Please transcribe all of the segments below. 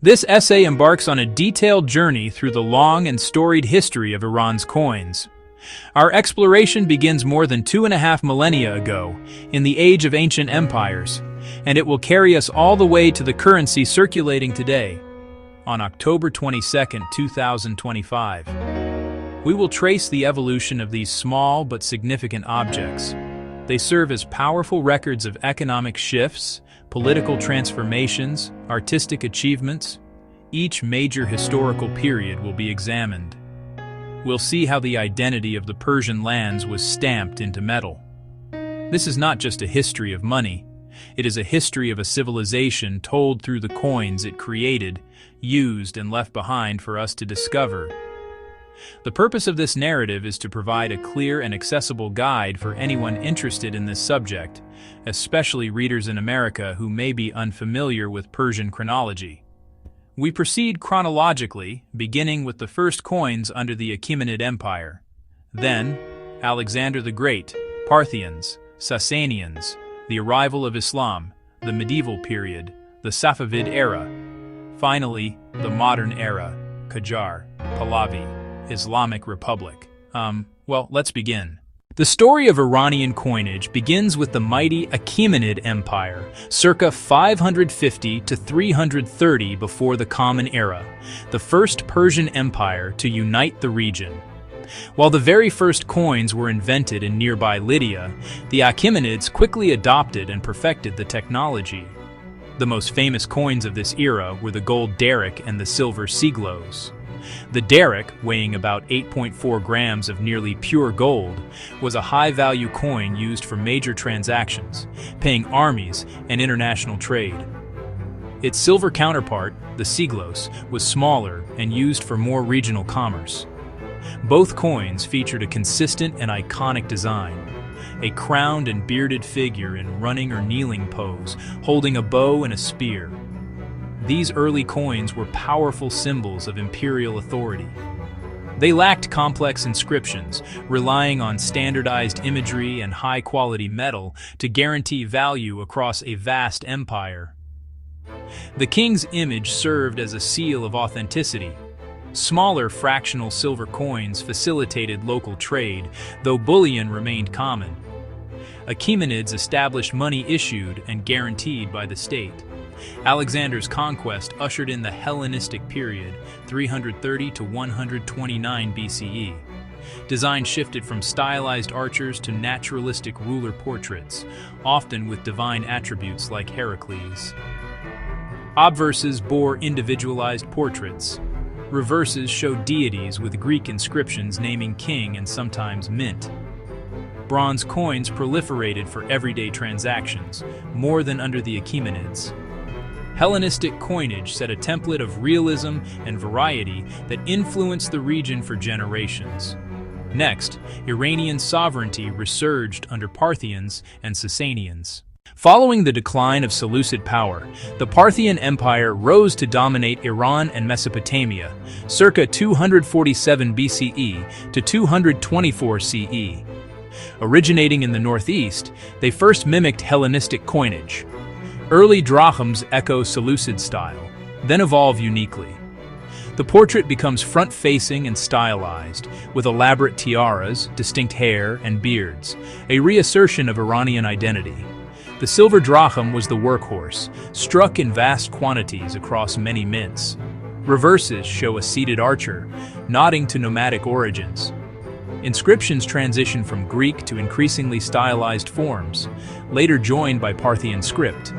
This essay embarks on a detailed journey through the long and storied history of Iran's coins. Our exploration begins more than 2.5 millennia ago, in the age of ancient empires, and it will carry us all the way to the currency circulating today. On October 22, 2025, we will trace the evolution of these small but significant objects. They serve as powerful records of economic shifts, political transformations, artistic achievements. Each major historical period will be examined. We'll see how the identity of the Persian lands was stamped into metal. This is not just a history of money. It is a history of a civilization told through the coins it created, used, and left behind for us to discover. The purpose of this narrative is to provide a clear and accessible guide for anyone interested in this subject, especially readers in America who may be unfamiliar with Persian chronology. We proceed chronologically, beginning with the first coins under the Achaemenid Empire. Then, Alexander the Great, Parthians, Sasanians, the arrival of Islam, the medieval period, the Safavid era. Finally, the modern era, Qajar, Pahlavi, Islamic Republic. Let's begin. The story of Iranian coinage begins with the mighty Achaemenid Empire, circa 550 to 330 before the Common Era, the first Persian empire to unite the region. While the very first coins were invented in nearby Lydia, the Achaemenids quickly adopted and perfected the technology. The most famous coins of this era were the gold daric and the silver siglos. The daric, weighing about 8.4 grams of nearly pure gold, was a high-value coin used for major transactions, paying armies and international trade. Its silver counterpart, the siglos, was smaller and used for more regional commerce. Both coins featured a consistent and iconic design, a crowned and bearded figure in running or kneeling pose, holding a bow and a spear. These early coins were powerful symbols of imperial authority. They lacked complex inscriptions, relying on standardized imagery and high-quality metal to guarantee value across a vast empire. The king's image served as a seal of authenticity. Smaller fractional silver coins facilitated local trade, though bullion remained common. Achaemenids established money issued and guaranteed by the state. Alexander's conquest ushered in the Hellenistic period, 330 to 129 BCE. Design shifted from stylized archers to naturalistic ruler portraits, often with divine attributes like Heracles. Obverses bore individualized portraits. Reverses showed deities with Greek inscriptions naming king and sometimes mint. Bronze coins proliferated for everyday transactions, more than under the Achaemenids. Hellenistic coinage set a template of realism and variety that influenced the region for generations. Next, Iranian sovereignty resurged under Parthians and Sasanians. Following the decline of Seleucid power, the Parthian Empire rose to dominate Iran and Mesopotamia, circa 247 BCE to 224 CE. Originating in the northeast, they first mimicked Hellenistic coinage. Early drachms echo Seleucid style, then evolve uniquely. The portrait becomes front-facing and stylized, with elaborate tiaras, distinct hair, and beards, a reassertion of Iranian identity. The silver drachm was the workhorse, struck in vast quantities across many mints. Reverses show a seated archer, nodding to nomadic origins. Inscriptions transition from Greek to increasingly stylized forms, later joined by Parthian script.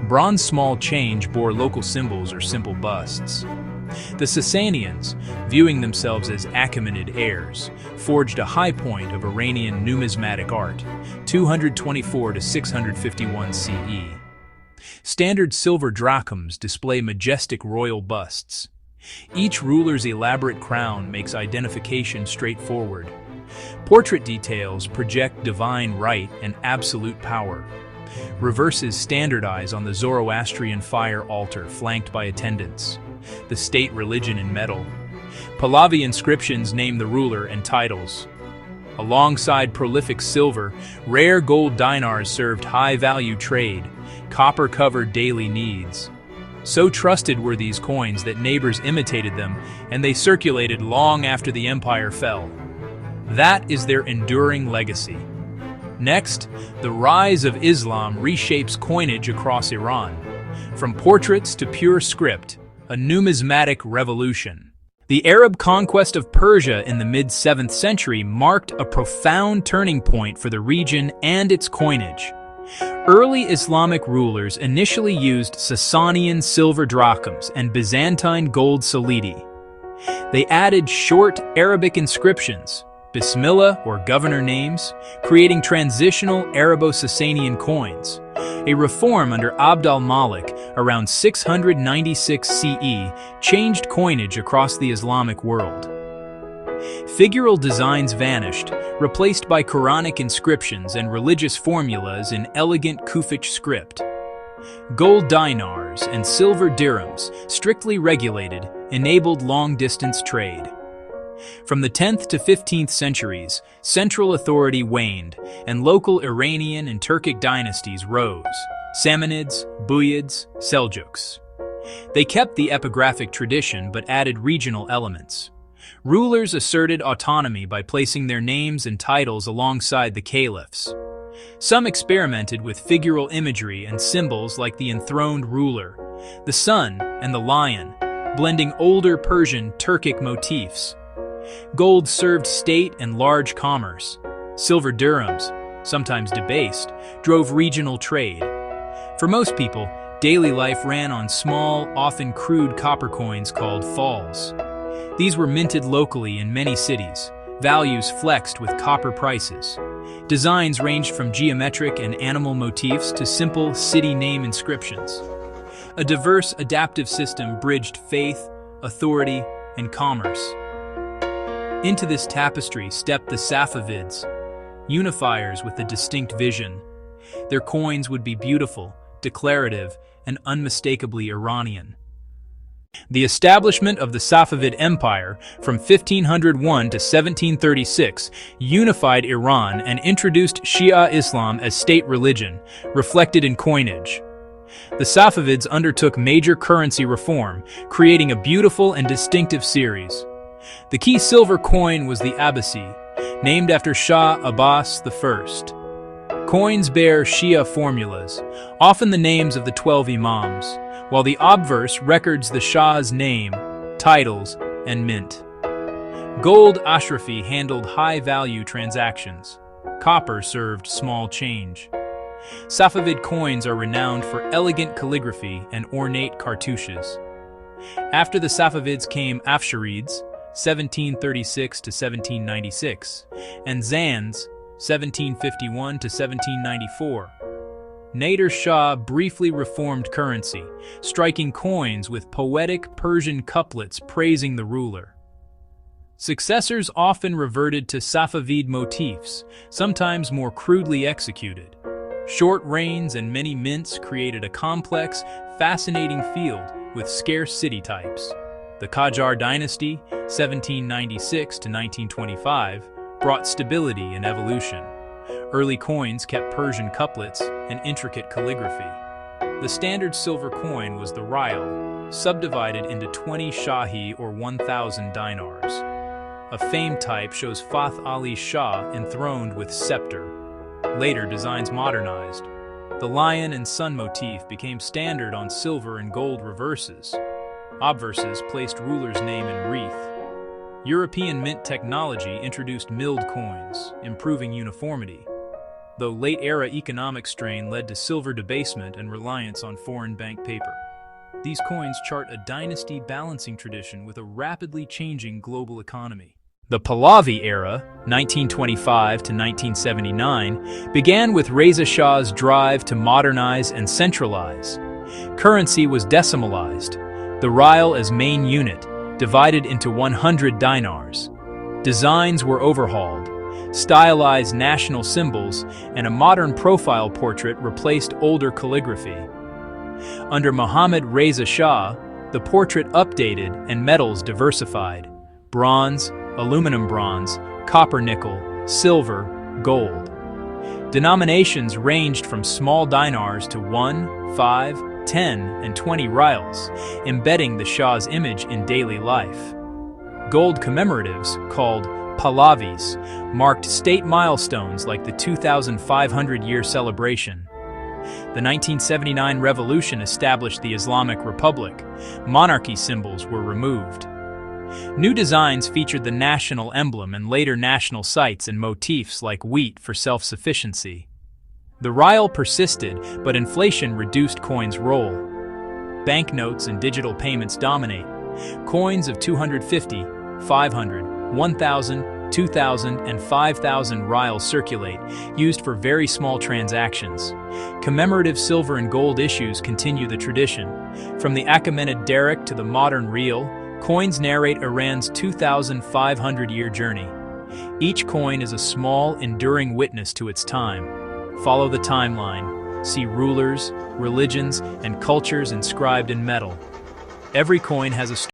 Bronze small change bore local symbols or simple busts. The Sasanians, viewing themselves as Achaemenid heirs, forged a high point of Iranian numismatic art, 224 to 651 CE. Standard silver drachms display majestic royal busts. Each ruler's elaborate crown makes identification straightforward. Portrait details project divine right and absolute power. Reverses standardize on the Zoroastrian fire altar flanked by attendants. The state religion in metal. Pahlavi inscriptions name the ruler and titles. Alongside prolific silver, rare gold dinars served high-value trade, copper covered daily needs. So trusted were these coins that neighbors imitated them, and they circulated long after the empire fell. That is their enduring legacy. Next, the rise of Islam reshapes coinage across Iran. From portraits to pure script, a numismatic revolution. The Arab conquest of Persia in the mid-7th century marked a profound turning point for the region and its coinage. Early Islamic rulers initially used Sasanian silver drachms and Byzantine gold solidi. They added short Arabic inscriptions, Bismillah or governor names, creating transitional Arabo-Sasanian coins. A reform under Abd al-Malik around 696 CE changed coinage across the Islamic world. Figural designs vanished, replaced by Quranic inscriptions and religious formulas in elegant Kufic script. Gold dinars and silver dirhams, strictly regulated, enabled long-distance trade. From the 10th to 15th centuries, central authority waned, and local Iranian and Turkic dynasties rose: Samanids, Buyids, Seljuks. They kept the epigraphic tradition but added regional elements. Rulers asserted autonomy by placing their names and titles alongside the caliphs. Some experimented with figural imagery and symbols like the enthroned ruler, the sun, and the lion, blending older Persian Turkic motifs. Gold served state and large commerce. Silver dirhams, sometimes debased, drove regional trade. For most people, daily life ran on small, often crude copper coins called falls. These were minted locally in many cities, values flexed with copper prices. Designs ranged from geometric and animal motifs to simple city name inscriptions. A diverse, adaptive system bridged faith, authority, and commerce. Into this tapestry stepped the Safavids, unifiers with a distinct vision. Their coins would be beautiful, declarative, and unmistakably Iranian. The establishment of the Safavid Empire from 1501 to 1736 unified Iran and introduced Shia Islam as state religion, reflected in coinage. The Safavids undertook major currency reform, creating a beautiful and distinctive series. The key silver coin was the Abbasi, named after Shah Abbas I. Coins bear Shia formulas, often the names of the 12 imams, while the obverse records the Shah's name, titles, and mint. Gold Ashrafi handled high-value transactions. Copper served small change. Safavid coins are renowned for elegant calligraphy and ornate cartouches. After the Safavids came Afsharids, 1736 to 1796, and Zands, 1751 to 1794. Nader Shah briefly reformed currency, striking coins with poetic Persian couplets praising the ruler. Successors often reverted to Safavid motifs, sometimes more crudely executed. Short reigns and many mints created a complex, fascinating field with scarce city types. The Qajar dynasty, 1796 to 1925, brought stability and evolution. Early coins kept Persian couplets and intricate calligraphy. The standard silver coin was the rial, subdivided into 20 shahi or 1,000 dinars. A famed type shows Fath Ali Shah enthroned with scepter. Later designs modernized. The lion and sun motif became standard on silver and gold reverses. Obverses placed ruler's name in wreath. European mint technology introduced milled coins, improving uniformity, though late-era economic strain led to silver debasement and reliance on foreign bank paper. These coins chart a dynasty balancing tradition with a rapidly changing global economy. The Pahlavi era, 1925 to 1979, began with Reza Shah's drive to modernize and centralize. Currency was decimalized, the rial as main unit, divided into 100 dinars. Designs were overhauled, stylized national symbols, and a modern profile portrait replaced older calligraphy. Under Mohammad Reza Shah, the portrait updated and metals diversified: bronze, aluminum bronze, copper nickel, silver, gold. Denominations ranged from small dinars to 1, 5, 10 and 20 rials, embedding the Shah's image in daily life. Gold commemoratives, called Pahlavis, marked state milestones like the 2,500-year celebration. The 1979 revolution established the Islamic Republic. Monarchy symbols were removed. New designs featured the national emblem and later national sites and motifs like wheat for self-sufficiency. The rial persisted, but inflation reduced coins' role. Banknotes and digital payments dominate. Coins of 250, 500, 1,000, 2,000, and 5,000 rials circulate, used for very small transactions. Commemorative silver and gold issues continue the tradition. From the Achaemenid derrick to the modern rial, coins narrate Iran's 2,500-year journey. Each coin is a small, enduring witness to its time. Follow the timeline. See rulers, religions, and cultures inscribed in metal. Every coin has a story.